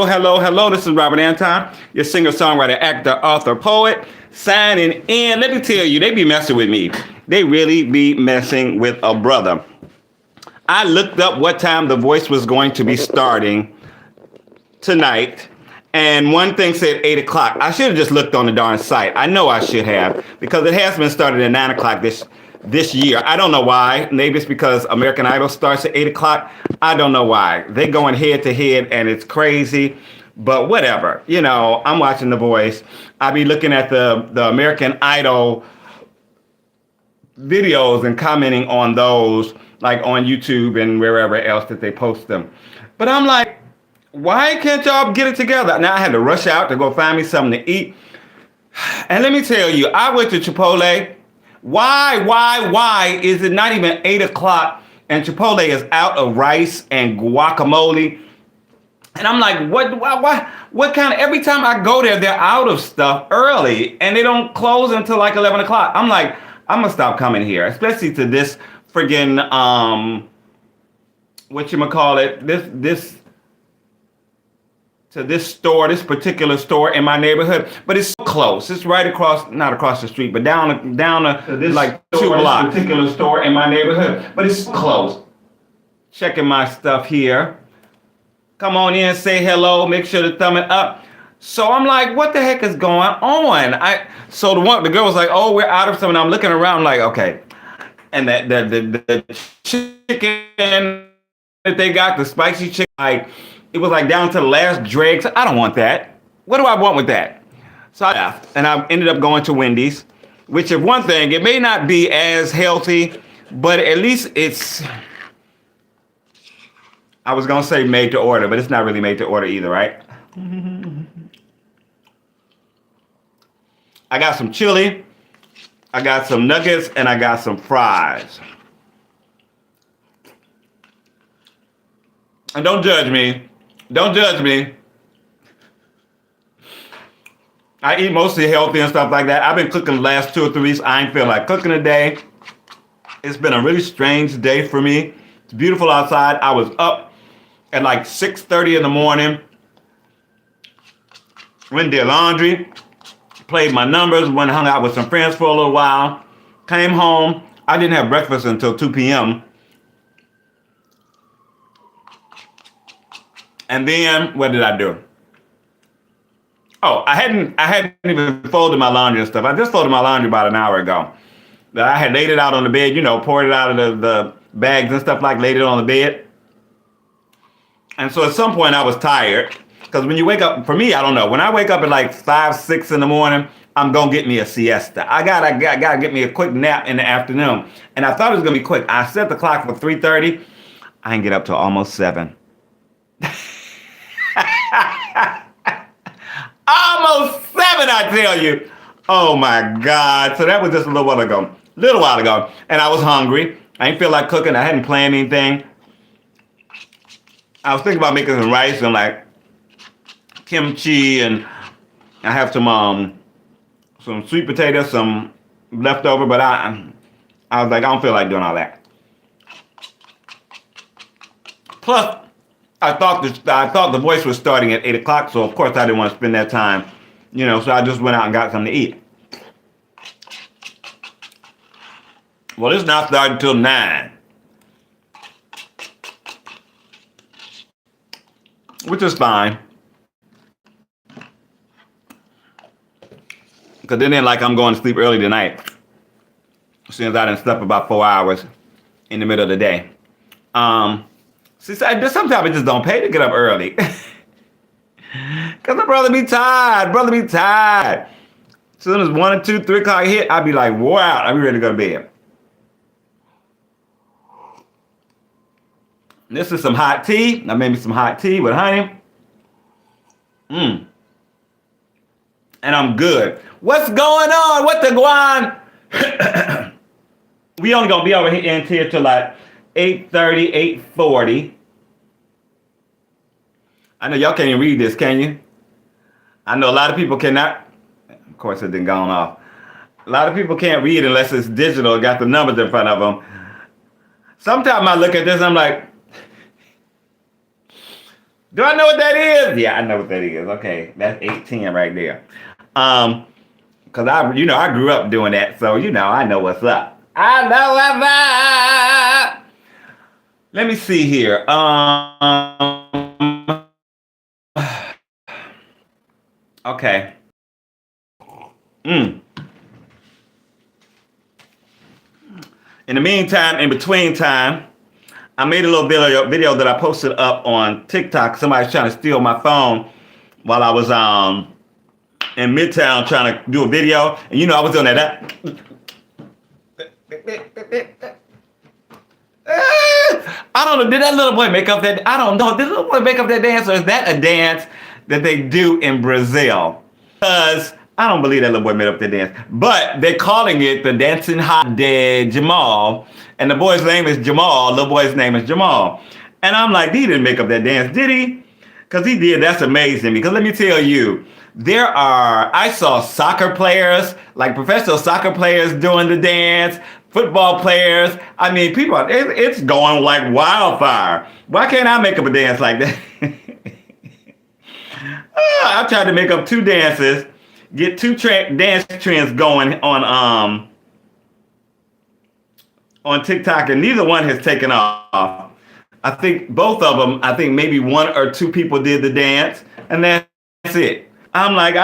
hello, hello. This is Robert Anton, your singer, songwriter, actor, author, poet, signing in. Let me tell you, they be messing with me. They really be messing with a brother. I looked up what time The Voice was going to be starting tonight, and one thing said 8 o'clock. I should have just looked on the darn site. I know I should have, because it has been started at 9 o'clock this year. I don't know why. Maybe it's because American Idol starts at 8 o'clock. I don't know why. They going head to head, and it's crazy. But whatever. I'm watching The Voice. I be looking at the American Idol videos and commenting on those, like on YouTube and wherever else that they post them. But I'm like, why can't y'all get it together? Now I had to rush out to go find me something to eat. And let me tell you, I went to Chipotle. Why is it not even 8 o'clock and Chipotle is out of rice and guacamole? And I'm like, what kind of, every time I go there, they're out of stuff early and they don't close until like 11 o'clock. I'm like, I'm gonna stop coming here, especially to this friggin', this store, this particular store in my neighborhood, but it's so close. It's right across, not across the street, but down this like store, 2 blocks. This particular store in my neighborhood, but it's close. Checking my stuff here. Come on in, say hello, make sure to thumb it up. So I'm like, what the heck is going on? So the girl was like, oh, we're out of something. I'm looking around like, okay. And the chicken that they got, the spicy chicken, like, it was like down to the last dregs. I don't want that. What do I want with that? So I left, and I ended up going to Wendy's, which is one thing. It may not be as healthy, but at least it's, I was going to say made to order, but it's not really made to order either, right? I got some chili, I got some nuggets, and I got some fries. And don't judge me. Don't judge me. I eat mostly healthy and stuff like that. I've been cooking the last 2 or 3 weeks. I ain't feel like cooking today. It's been a really strange day for me. It's beautiful outside. I was up at like 6:30 in the morning. Went did laundry. Played my numbers. Went and hung out with some friends for a little while. Came home. I didn't have breakfast until 2 p.m. And then what did I do? Oh, I hadn't even folded my laundry and stuff. I just folded my laundry about an hour ago. I had laid it out on the bed, poured it out of the bags and stuff, like laid it on the bed. And so at some point I was tired, because when you wake up, for me, I don't know. When I wake up at like 5, 6 in the morning, I'm gonna get me a siesta. I gotta get me a quick nap in the afternoon. And I thought it was gonna be quick. I set the clock for 3:30. I didn't get up till almost 7. Almost 7, I tell you. Oh my God. So that was just a little while ago. And I was hungry. I didn't feel like cooking. I hadn't planned anything. I was thinking about making some rice and like kimchi, and I have some sweet potatoes, some leftover, but I was like, I don't feel like doing all that. Plus, I thought The Voice was starting at 8 o'clock, so of course I didn't want to spend that time, so I just went out and got something to eat. Well, it's not starting until 9. Which is fine. Because then like I'm going to sleep early tonight, since I done slept about 4 hours in the middle of the day. Sometimes it just don't pay to get up early. Because my brother be tired. As soon as 1 or 2, 3 o'clock hit, I'd be like, wow, I'd be ready to go to bed. This is some hot tea. I made me some hot tea with honey. And I'm good. What's going on? What the guan? We only gonna be over here till like 8:30, 8:40. I know y'all can't even read this, can you? I know a lot of people cannot. Of course, it didn't go off. A lot of people can't read unless it's digital, got the numbers in front of them. Sometimes I look at this, I'm like, Do I know what that is? Yeah, I know what that is. Okay, that's 810 right there. Cause I grew up doing that, so I know what's up. I know what's up. Let me see here. Okay. Mm. In the meantime, in between time, I made a little video that I posted up on TikTok. Somebody's trying to steal my phone while I was in Midtown trying to do a video, and I was doing that. I don't know. Did that little boy make up that? I don't know. Did the little boy make up that dance, or is that a dance that they do in Brazil? Because I don't believe that little boy made up the dance. But they're calling it the Dancing Hot de Jamal. And the boy's name is Jamal. The boy's name is Jamal. And I'm like, he didn't make up that dance, did he? Because he did. That's amazing. Because let me tell you, I saw soccer players, like professional soccer players doing the dance, football players. I mean, people, it's going like wildfire. Why can't I make up a dance like that? I tried to make up 2 dances, get 2 dance trends going on TikTok, and neither one has taken off. I think both of them, maybe 1 or 2 people did the dance, and that's it. I'm like,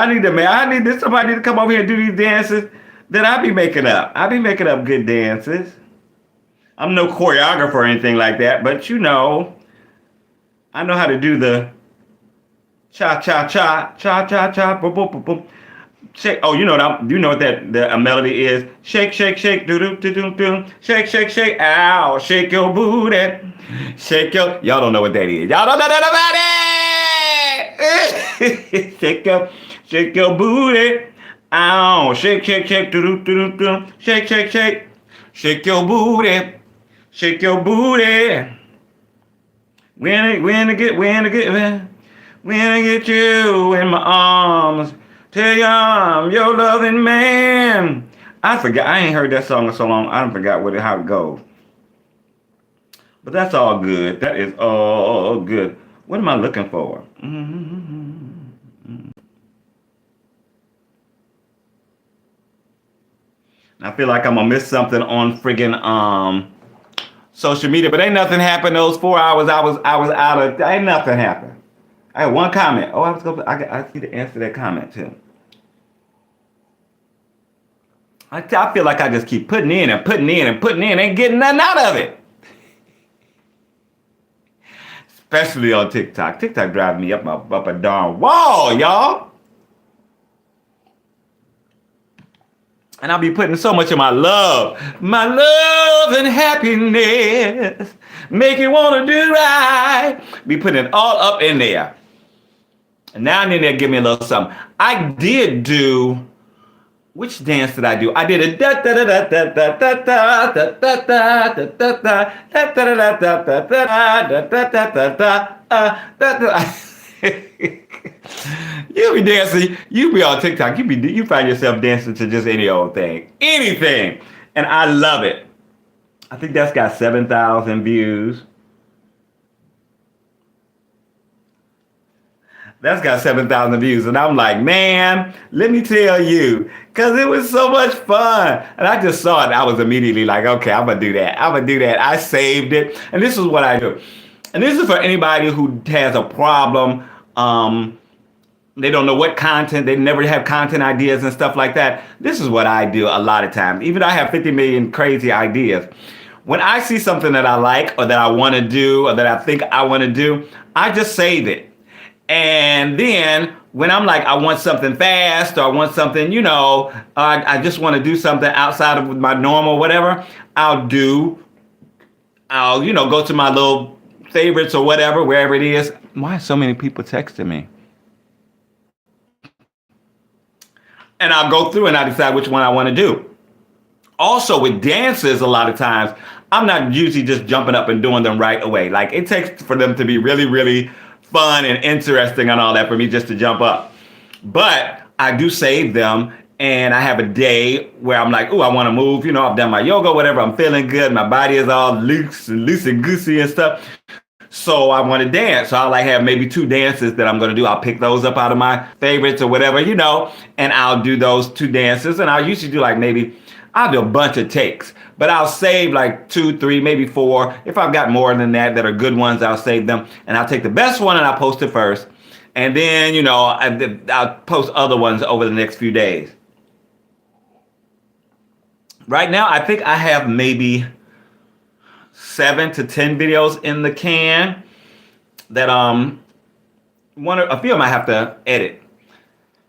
somebody to come over here and do these dances that I be making up. I be making up good dances. I'm no choreographer or anything like that, but I know how to do the cha cha cha cha cha cha boom boom boom boom. Shake. Oh, you know what the melody is. Shake, shake, shake, do do do do do. Shake, shake, shake. Ow, shake your booty. Shake your. Y'all don't know what that is. Y'all don't know that about it. Shake your booty. Ow, shake, shake, shake, do do do do do. Shake, shake, shake. Shake your booty. Shake your booty. When I get you in my arms. Tell you I'm your loving man. I forgot. I ain't heard that song in so long. I don't forgot how it goes. But that's all good. That is all good. What am I looking for? I feel like I'm gonna miss something on friggin' social media, but ain't nothing happened. Those 4 hours I was out of. Ain't nothing happened. I had 1 comment. Oh, I see the answer to that comment too. I feel like I just keep putting in and putting in and putting in, ain't getting nothing out of it. Especially on TikTok. TikTok drives me up a darn wall, y'all. And I'll be putting so much of my love and happiness, make you want to do right. Be putting it all up in there. And now and then they'll give me a little something. I did do. Which dance did I do? I did a da da da da da da da da da da da da da da da da. You be dancing. You be on TikTok. You find yourself dancing to just any old thing, anything, and I love it. I think that's got 7,000 views. That's got 7,000 views. And I'm like, man, let me tell you, because it was so much fun. And I just saw it. I was immediately like, okay, I'm going to do that. I saved it. And this is what I do. And this is for anybody who has a problem. They don't know what content. They never have content ideas and stuff like that. This is what I do a lot of times. Even though I have 50 million crazy ideas. When I see something that I like or that I want to do or that I think I want to do, I just save it. And then when I'm like, I want something fast or I want something, I just want to do something outside of my normal whatever, I'll go to my little favorites or whatever, wherever it is. Why are so many people texting me? And I'll go through and I decide which one I want to do. Also with dances, a lot of times, I'm not usually just jumping up and doing them right away. Like it takes for them to be really, really fun and interesting and all that for me just to jump up. But I do save them and I have a day where I'm like, oh, I want to move. I've done my yoga, whatever. I'm feeling good. My body is all loose and goosey and stuff. So I want to dance. So I'll like have maybe 2 dances that I'm going to do. I'll pick those up out of my favorites or whatever, and I'll do those 2 dances. And I'll usually do like I'll do a bunch of takes, but I'll save like 2, 3, maybe 4. If I've got more than that are good ones, I'll save them. And I'll take the best one and I'll post it first. And then, I'll post other ones over the next few days. Right now, I think I have maybe 7 to 10 videos in the can that a few of them I have to edit.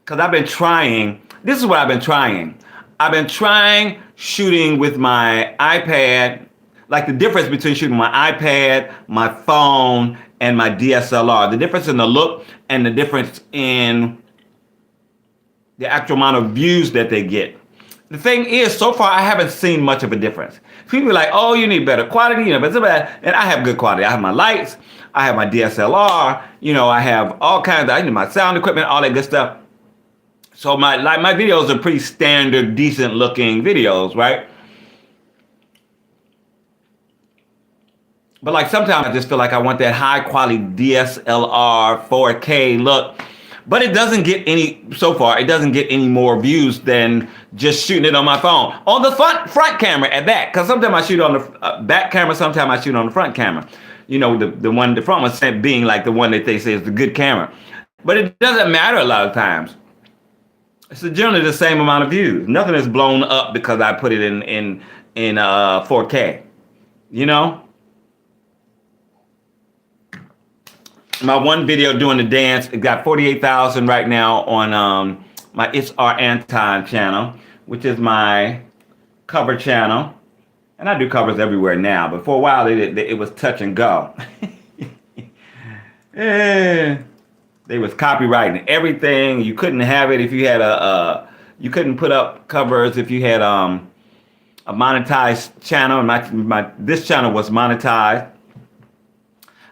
Because I've been trying, this is what I've been trying. I've been trying shooting with my iPad, like the difference between shooting my iPad, my phone, and my DSLR. The difference in the look and the difference in the actual amount of views that they get. The thing is, so far, I haven't seen much of a difference. People are like, oh, you need better quality, but and I have good quality. I have my lights, I have my DSLR, I have all kinds of, my sound equipment, all that good stuff. So my videos are pretty standard, decent looking videos, right? But like sometimes I just feel like I want that high quality DSLR 4K look. But it doesn't get so far, it doesn't get any more views than just shooting it on my phone. On the front camera at that, because sometimes I shoot on the back camera, sometimes I shoot on the front camera. The front one being like the one that they say is the good camera. But it doesn't matter a lot of times. It's generally the same amount of views. Nothing is blown up because I put it in 4K. My one video doing the dance, it got 48,000 right now on my It's Our Anton channel, which is my cover channel. And I do covers everywhere now, but for a while it was touch and go. They was copyrighting everything. You couldn't have it if you had you couldn't put up covers if you had a monetized channel. And this channel was monetized.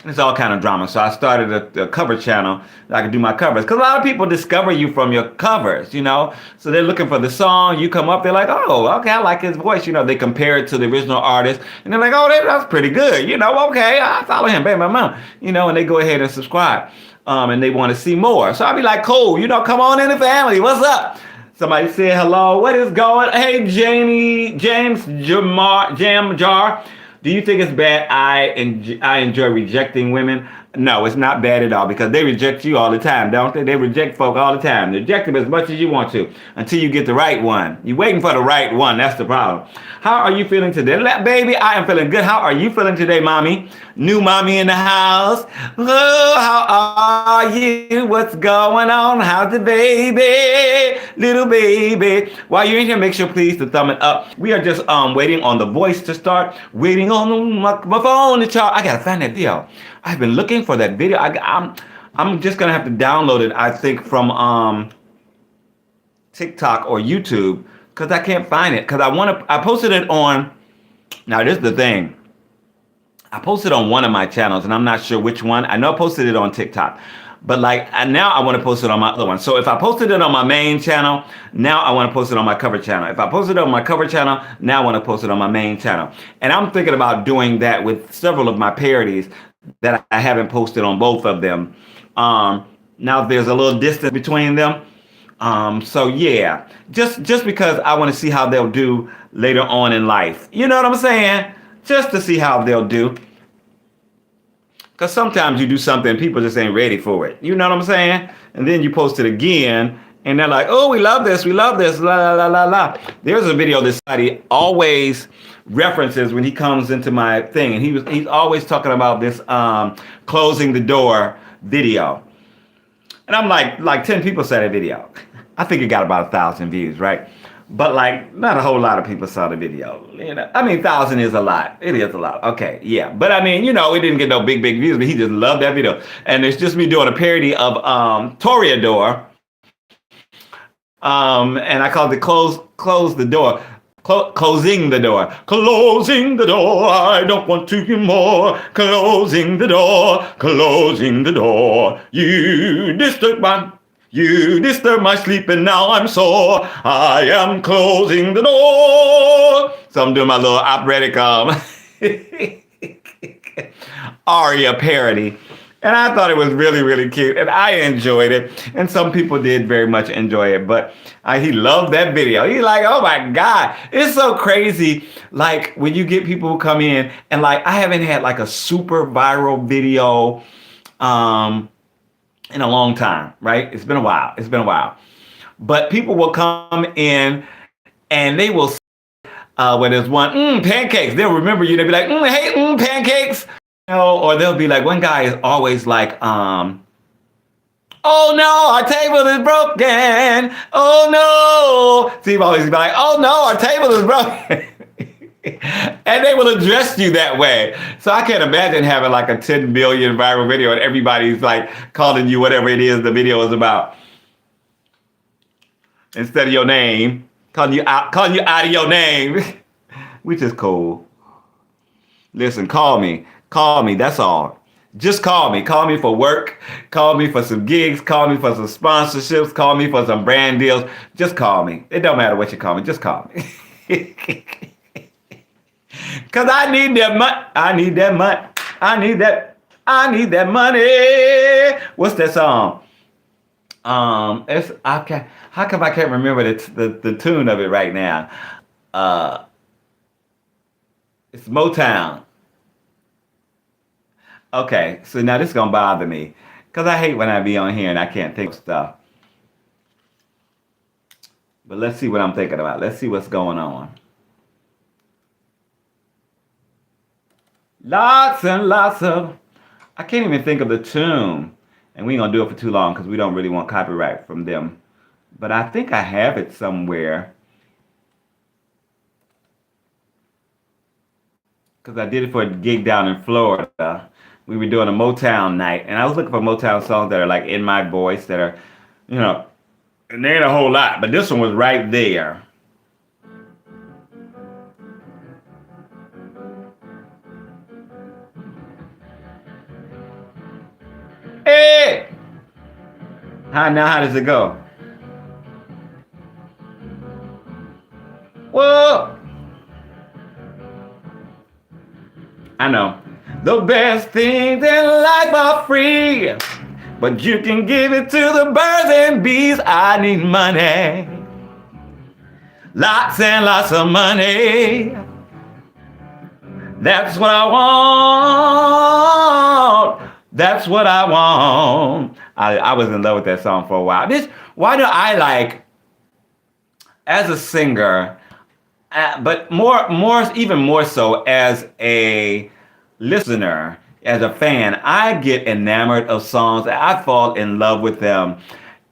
And it's all kind of drama. So I started a cover channel that I could do my covers. Because a lot of people discover you from your covers, So they're looking for the song. You come up, they're like, oh, okay, I like his voice. They compare it to the original artist. And they're like, oh, that's pretty good. Okay, I follow him, bam, bam, bam. And they go ahead and subscribe. And they want to see more. So I'll be like, cool, come on in the family. What's up? Somebody said hello. What is going? Hey, James Jam Jar. Do you think it's bad I enjoy rejecting women? No, it's not bad at all because they reject you all the time, don't they? They reject folk all the time. Reject them as much as you want to until you get the right one. You're waiting for the right one. That's the problem. How are you feeling today? Baby, I am feeling good. How are you feeling today, mommy? New mommy in the house. Oh, how are you? What's going on? How's the baby? Little baby. While you're in here, make sure please to thumb it up. We are just waiting on the voice to start. Waiting on my phone to charge. I gotta find that video. I've been looking for that video. I'm just gonna have to download it, I think, from TikTok or YouTube because I can't find it. Because I posted it on. Now this is the thing. I posted on one of my channels, and I'm not sure which one. I know I posted it on TikTok, but now I want to post it on my other one. So if I posted it on my main channel, now I want to post it on my cover channel. If I posted it on my cover channel, now I want to post it on my main channel. And I'm thinking about doing that with several of my parodies that I haven't posted on both of them. Now there's a little distance between them. So yeah, just because I want to see how they'll do later on in life. You know what I'm saying? Just to see how they'll do. Because sometimes you do something, people just ain't ready for it. You know what I'm saying? And then you post it again, and they're like, oh, we love this, la, la, la, la, la. There's a video this buddy always references when he comes into my thing, and he's always talking about this closing the door video. And I'm like 10 people saw that video. I think it got about 1,000 views, right? But not a whole lot of people saw the video. 1,000 is a lot. It is a lot. Okay, yeah. But it didn't get no big views, but he just loved that video. And it's just me doing a parody of Toreador. And I called it close the door. Closing the door. Closing the door. I don't want to hear more. Closing the door. Closing the door. You disturb my sleep and now I'm sore. I am closing the door. So I'm doing my little operatic Aria parody. And I thought it was really, really cute. And I enjoyed it. And some people did very much enjoy it. But he loved that video. He's like, oh my God. It's so crazy. Like when you get people who come in and like, I haven't had like a super viral video in a long time, right? It's been a while. It's been a while. But people will come in and they will, when there's one, pancakes, they'll remember you. They'll be like, hey, pancakes. You know, or they'll be like, one guy is always like, oh no, our table is broken. Oh no. Steve always be like, oh no, our table is broken. And they will address you that way. So I can't imagine having like a 10 billion viral video and everybody's like calling you whatever it is the video is about. Instead of your name, calling you out of your name, which is cool. Listen, call me, that's all. Just call me for work, call me for some gigs, call me for some sponsorships, call me for some brand deals. Just call me. It don't matter what you call me, just call me. Cause I need that money. I need that money. What's that song? How come I can't remember the tune of it right now? It's Motown. Okay, so now this is gonna bother me. Cause I hate when I be on here and I can't think of stuff. But let's see what I'm thinking about. Let's see what's going on. Lots and lots of, I can't even think of the tune. And we ain't gonna do it for too long because we don't really want copyright from them. But I think I have it somewhere. Because I did it for a gig down in Florida. We were doing a Motown night. And I was looking for Motown songs that are like in my voice that are, you know, and there ain't a whole lot. But this one was right there. Hey! How does it go? Whoa! I know. The best things in life are free, but you can give it to the birds and bees. I need money. Lots and lots of money. That's what I want. That's what I want. I was in love with that song for a while. Why do I like, as a singer, but even more so as a listener, as a fan, I get enamored of songs. I fall in love with them.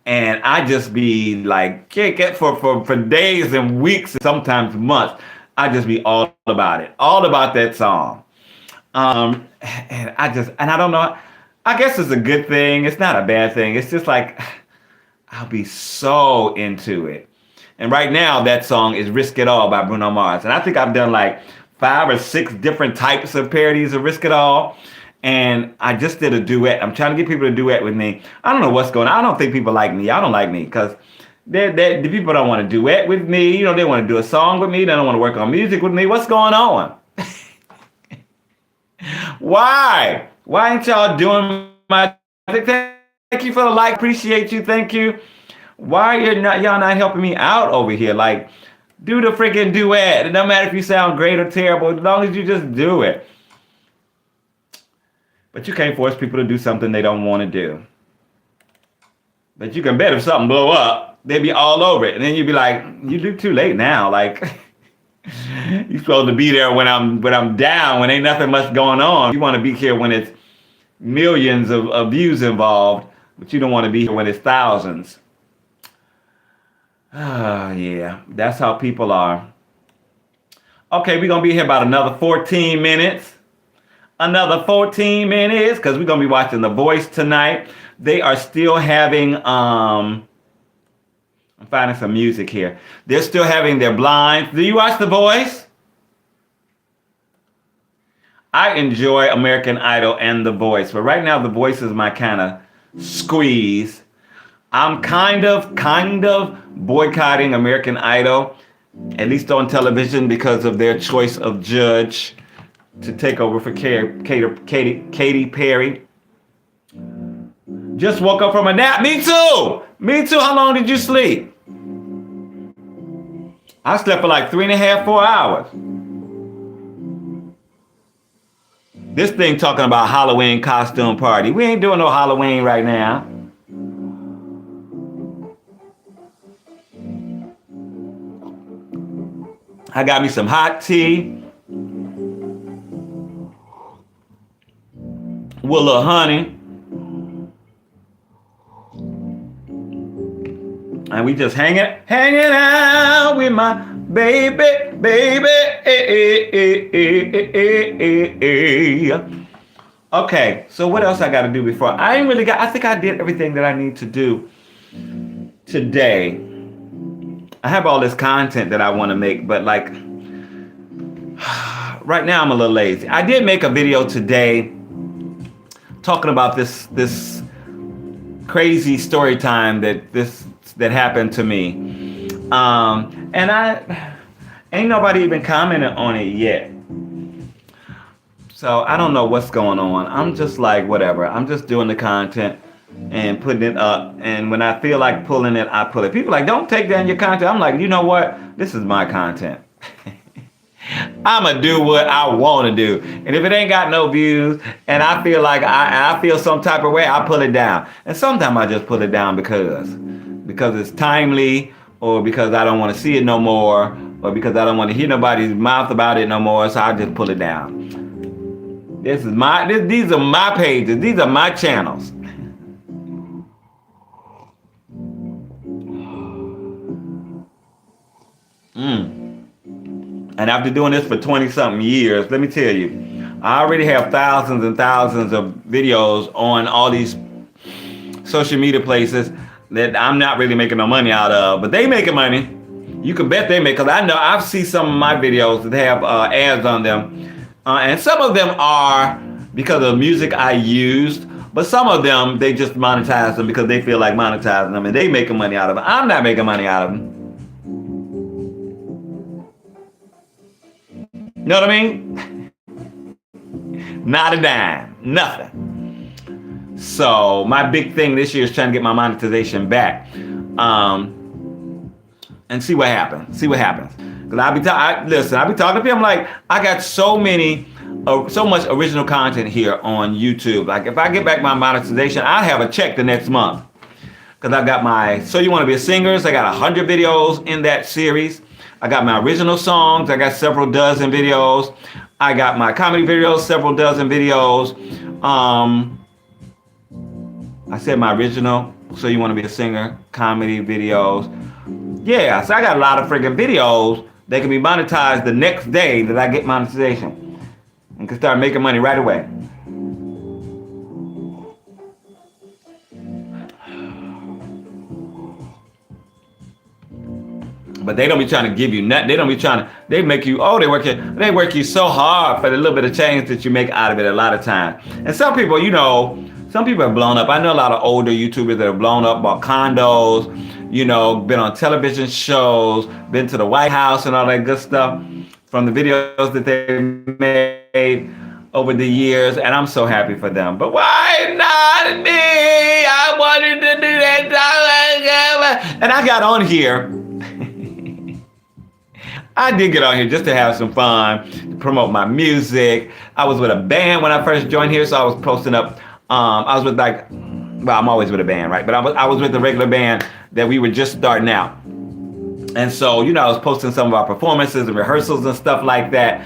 And I just be like, for days and weeks, sometimes months, I just be all about it. All about that song. And I don't know, I guess it's a good thing. It's not a bad thing. It's just like, I'll be so into it. And right now, that song is Risk It All by Bruno Mars. And I think I've done like 5 or 6 different types of parodies of Risk It All. And I just did a duet. I'm trying to get people to duet with me. I don't know what's going on. I don't think people like me. Y'all don't like me because the people don't want to duet with me. You know, they want to do a song with me. They don't want to work on music with me. What's going on? Why? Why ain't y'all doing my thing? Thank you for the like. Appreciate you. Thank you. Why y'all not helping me out over here? Like, do the freaking duet. It doesn't matter if you sound great or terrible, as long as you just do it. But you can't force people to do something they don't want to do. But you can bet if something blow up, they'll be all over it. And then you'll be like, you do too late now. Like, you're supposed to be there when I'm down, when ain't nothing much going on. You want to be here when it's millions of views involved, but you don't want to be here when it's thousands. Oh, yeah, that's how people are. Okay, we're going to be here about another 14 minutes. Another 14 minutes, because we're going to be watching The Voice tonight. They are still having, I'm finding some music here. They're still having their blinds. Do you watch The Voice? I enjoy American Idol and The Voice, but right now The Voice is my kind of squeeze. I'm kind of boycotting American Idol, at least on television, because of their choice of judge. to take over for Katy Perry. Just woke up from a nap. Me too. Me too. How long did you sleep? I slept for like 3.5, 4 hours. This thing talking about Halloween costume party. We ain't doing no Halloween right now. I got me some hot tea with a little honey. And we just hanging out with my baby. Okay, so what else I got to do before? I think I did everything that I need to do today. I have all this content that I want to make, but like right now I'm a little lazy. I did make a video today talking about this crazy story time that happened to me. And I ain't nobody even commented on it yet. So I don't know what's going on. I'm just like, whatever. I'm just doing the content and putting it up. And when I feel like pulling it, I pull it. People are like, don't take down your content. I'm like, you know what? This is my content. I'ma do what I want to do. And if it ain't got no views and I feel like I feel some type of way, I pull it down. And sometimes I just pull it down because it's timely, or because I don't want to see it no more, or because I don't want to hear nobody's mouth about it no more, so I just pull it down. These are my pages. These are my channels. And after doing this for 20-something years, let me tell you, I already have thousands and thousands of videos on all these social media places that I'm not really making no money out of, but they making money. You can bet they make, because I know I've seen some of my videos that have ads on them. And some of them are because of music I used, but some of them, they just monetize them because they feel like monetizing them, and they making money out of them. I'm not making money out of them. You know what I mean? Not a dime, nothing. So my big thing this year is trying to get my monetization back, and see what happens. Because I be talking to people. I'm like, I got so much original content here on YouTube. Like if I get back my monetization, I'll have a check the next month. Because I got my So You Want to Be a Singer? I got 100 videos in that series. I got my original songs. I got several dozen videos. I got my comedy videos, several dozen videos. I said my original So You Want to Be a Singer comedy videos. Yeah, so I got a lot of freaking videos that can be monetized the next day that I get monetization, and can start making money right away. But they don't be trying to give you nothing. They don't be trying to, they make you, they work you so hard for the little bit of change that you make out of it a lot of times. And some people, some people have blown up. I know a lot of older YouTubers that have blown up, bought condos, been on television shows, been to the White House and all that good stuff from the videos that they made over the years. And I'm so happy for them. But why not me? I wanted to do that. And I got on here. I did get on here just to have some fun, to promote my music. I was with a band when I first joined here, so I was posting up. I was with I'm always with a band, right? But I was with the regular band that we were just starting out. And so, I was posting some of our performances and rehearsals and stuff like that.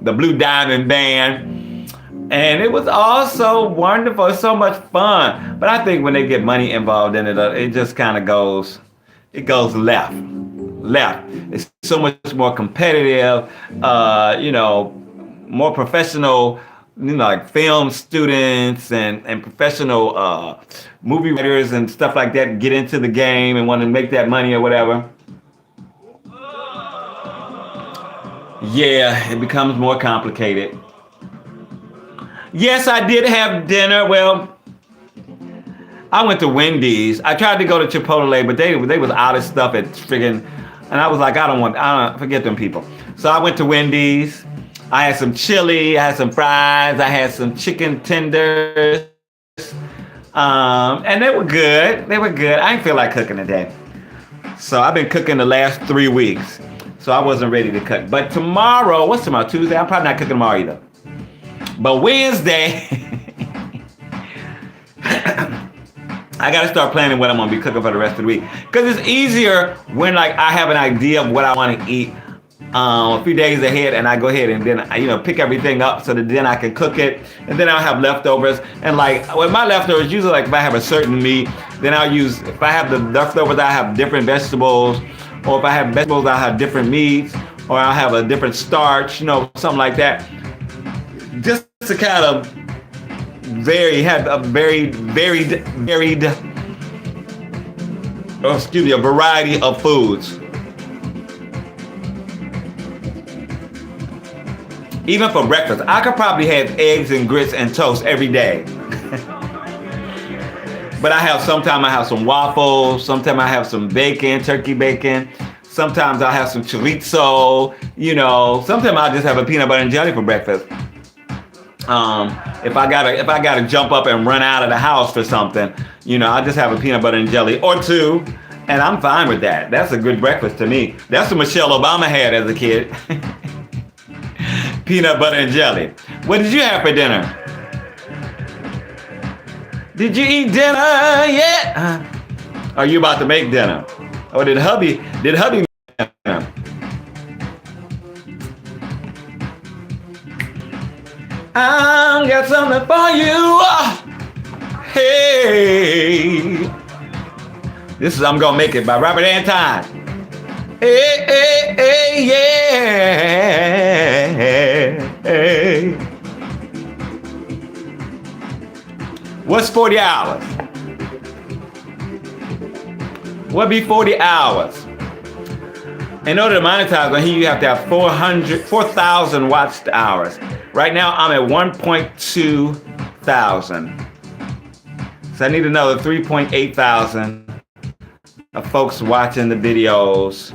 The Blue Diamond Band. And it was all so wonderful. It's so much fun. But I think when they get money involved in it, it just kind of goes left. It's so much more competitive, more professional, like film students and professional movie writers and stuff like that get into the game and want to make that money or whatever. Yeah, it becomes more complicated. Yes, I did have dinner. Well, I went to Wendy's. I tried to go to Chipotle, but they was out of stuff at friggin', and I was like, I don't forget them people. So I went to Wendy's. I had some chili, I had some fries, I had some chicken tenders, and they were good. They were good. I didn't feel like cooking today. So I've been cooking the last 3 weeks. So I wasn't ready to cook. But tomorrow, what's tomorrow? Tuesday? I'm probably not cooking tomorrow either. But Wednesday, I got to start planning what I'm going to be cooking for the rest of the week. Because it's easier when like I have an idea of what I want to eat a few days ahead, and I go ahead and then pick everything up so that then I can cook it, and then I'll have leftovers. And like with my leftovers, usually like if I have a certain meat, then if I have the leftovers, I have different vegetables, or if I have vegetables, I'll have different meats, or I'll have a different starch, something like that. Just to kind of have a variety of foods. Even for breakfast, I could probably have eggs and grits and toast every day. But sometimes I have some waffles, sometimes I have some bacon, turkey bacon. Sometimes I'll have some chorizo, sometimes I'll just have a peanut butter and jelly for breakfast. If I gotta jump up and run out of the house for something, I'll just have a peanut butter and jelly or two, and I'm fine with that. That's a good breakfast to me. That's what Michelle Obama had as a kid. Peanut butter and jelly. What did you have for dinner? Did you eat dinner yet? Are you about to make dinner? Or did hubby make dinner? I got something for you. Hey. I'm gonna make it by Robert Anton. Hey, hey, hey, yeah. Hey. What's 40 hours? What be 40 hours? In order to monetize on here, you have to have 4,000 watched hours. Right now, I'm at 1.2 thousand. So I need another 3.8 thousand of folks watching the videos.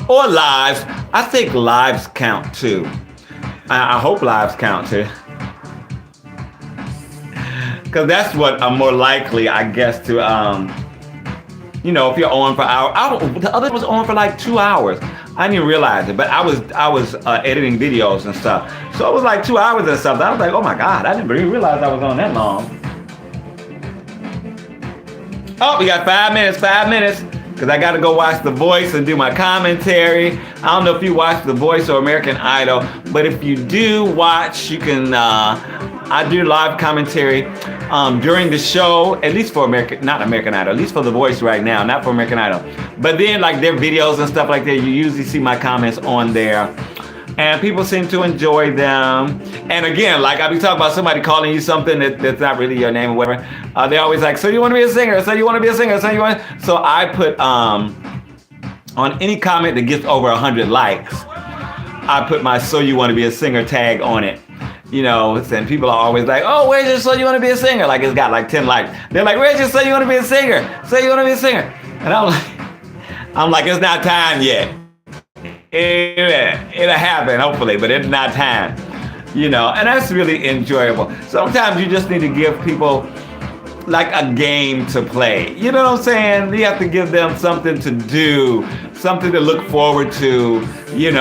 Or lives. I think lives count too. I hope lives count too. Because that's what I'm more likely, I guess, to, if you're on for hours. The other was on for like 2 hours. I didn't even realize it, but I was editing videos and stuff. So it was like 2 hours and stuff. I was like, oh my God, I didn't even realize I was on that long. Oh, we got 5 minutes. Because I got to go watch The Voice and do my commentary. I don't know if you watch The Voice or American Idol, but if you do watch, you can, I do live commentary during the show, at least for not American Idol, at least for The Voice right now, not for American Idol. But then like their videos and stuff like that, you usually see my comments on there. And people seem to enjoy them. And again, like I be talking about somebody calling you something that's not really your name or whatever. They're always like, so you want to be a singer? So you want to be a singer? So I put on any comment that gets over 100 likes, I put my "so you want to be a singer" tag on it. And people are always like, oh, where's your "so you want to be a singer"? Like it's got like 10 likes. They're like, where's your "so you want to be a singer"? So you want to be a singer? And I'm like, it's not time yet. It'll happen, hopefully, but it's not time. And that's really enjoyable. Sometimes you just need to give people like a game to play. You know what I'm saying? You have to give them something to do, something to look forward to, and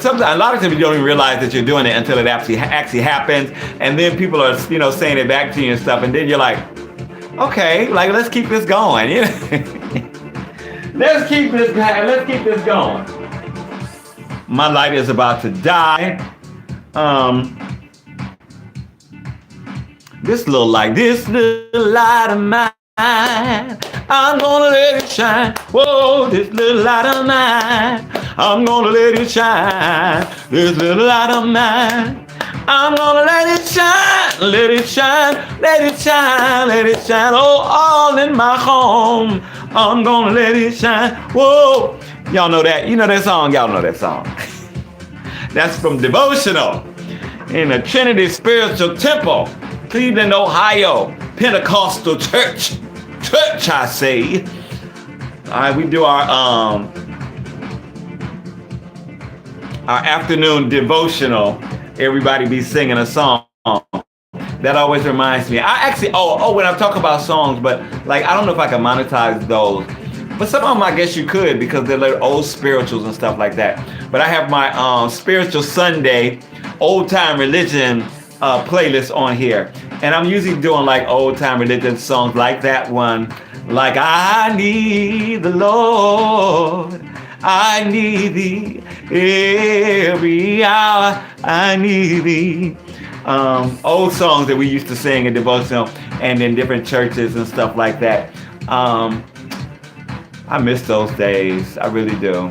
sometimes a lot of times you don't even realize that you're doing it until it actually happens. And then people are, saying it back to you and stuff. And then you're like, okay, like let's keep this going. Let's keep this going. My light is about to die. This little light of mine, I'm gonna let it shine. Whoa, this little light of mine, I'm gonna let it shine. This little light of mine, I'm gonna let it shine, let it shine, let it shine, let it shine. Oh, all in my home, I'm gonna let it shine. Whoa, y'all know that? You know that song? Y'all know that song. That's from Devotional in the Trinity Spiritual Temple, Cleveland, Ohio, Pentecostal Church, I say. All right, we do our our afternoon devotional, everybody be singing a song. That always reminds me. I actually, when I talk about songs, but like, I don't know if I can monetize those. But some of them, I guess you could, because they're like old spirituals and stuff like that. But I have my Spiritual Sunday Old Time Religion playlist on here. And I'm usually doing like old time religion songs like that one. Like, I need the Lord, I need thee every hour, I need thee. Old songs that we used to sing in devotional and in different churches and stuff like that. I miss those days. I really do.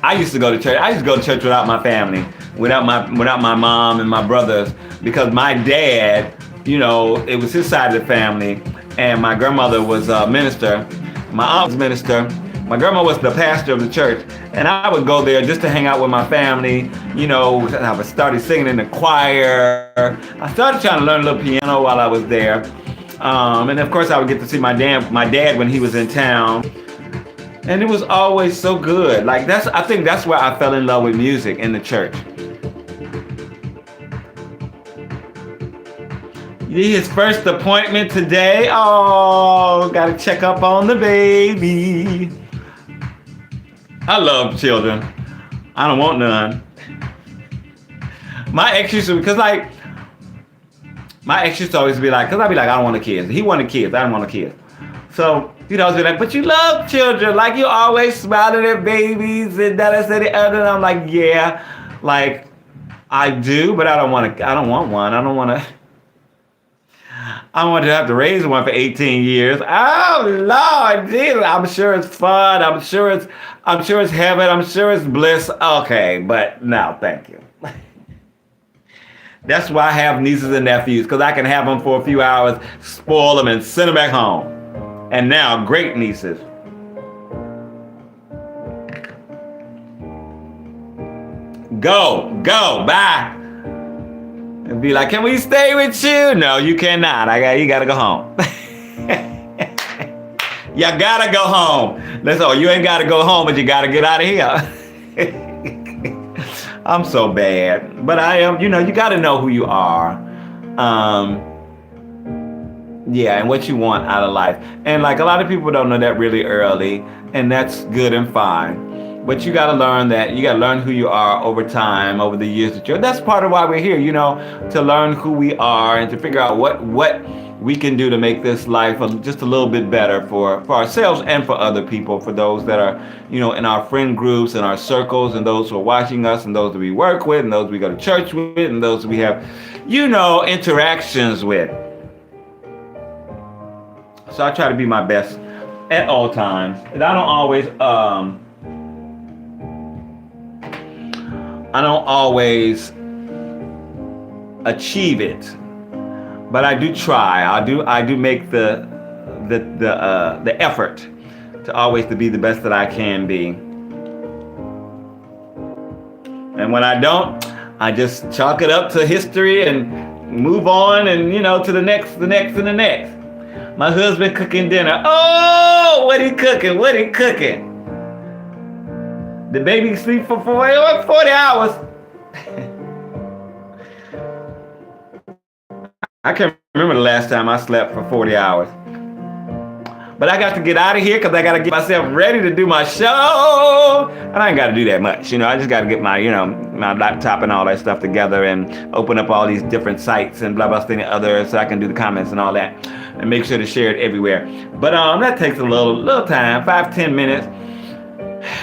I used to go to church. I used to go to church without my family, without my mom and my brothers, because my dad, it was his side of the family, and my grandmother was a minister. My aunt was a minister. My grandma was the pastor of the church, and I would go there just to hang out with my family. I started singing in the choir. I started trying to learn a little piano while I was there. And of course I would get to see my dad when he was in town. And it was always so good. Like, I think that's where I fell in love with music, in the church. His first appointment today. Oh, gotta check up on the baby. I love children. I don't want none. My ex used to always be like, because I'd be like, I don't want a kid. He wanted kids. I don't want a kid. So he'd always be like, but you love children. Like, you always smiling at babies and that, and the other. And I'm like, yeah, like, I do, but I don't want one. I want to have to raise one for 18 years. Oh, Lord Jesus. I'm sure it's fun. I'm sure it's heaven. I'm sure it's bliss. Okay, but no, thank you. That's why I have nieces and nephews, because I can have them for a few hours, spoil them, and send them back home. And now, great nieces. Go, bye. And be like, can we stay with you? No, you cannot. You gotta go home. You gotta go home. That's all. You ain't gotta go home, but you gotta get out of here. I'm so bad. But I am, you gotta know who you are. And what you want out of life. And like, a lot of people don't know that really early, and that's good and fine. But you got to learn that. You got to learn who you are over time, over the years that you're. That's part of why we're here, to learn who we are and to figure out what we can do to make this life just a little bit better for ourselves and for other people, for those that are, in our friend groups and our circles, and those who are watching us, and those that we work with, and those we go to church with, and those we have, interactions with. So I try to be my best at all times. And I don't always achieve it, but I do try. I do make the effort to always to be the best that I can be. And when I don't, I just chalk it up to history and move on, and to the next, and the next. My husband cooking dinner. Oh, what he cooking? The baby sleep for 40 hours. I can't remember the last time I slept for 40 hours. But I got to get out of here because I got to get myself ready to do my show. And I ain't got to do that much. I just got to get my, my laptop and all that stuff together and open up all these different sites and blah, blah, blah, other, so I can do the comments and all that. And make sure to share it everywhere. But that takes a little time, 5-10 minutes.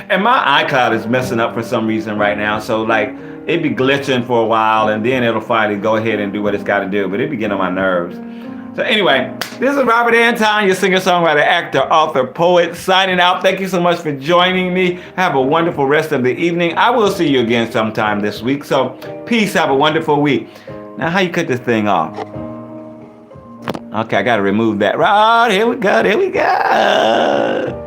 And my iCloud is messing up for some reason right now. So like, it be glitching for a while, and then it'll finally go ahead and do what it's got to do. But it be getting on my nerves. So anyway, this is Robert Anton, your singer-songwriter, actor, author, poet, signing out. Thank you so much for joining me. Have a wonderful rest of the evening. I will see you again sometime this week. So peace. Have a wonderful week. Now, how you cut this thing off? Okay, I got to remove that. Right, here we go.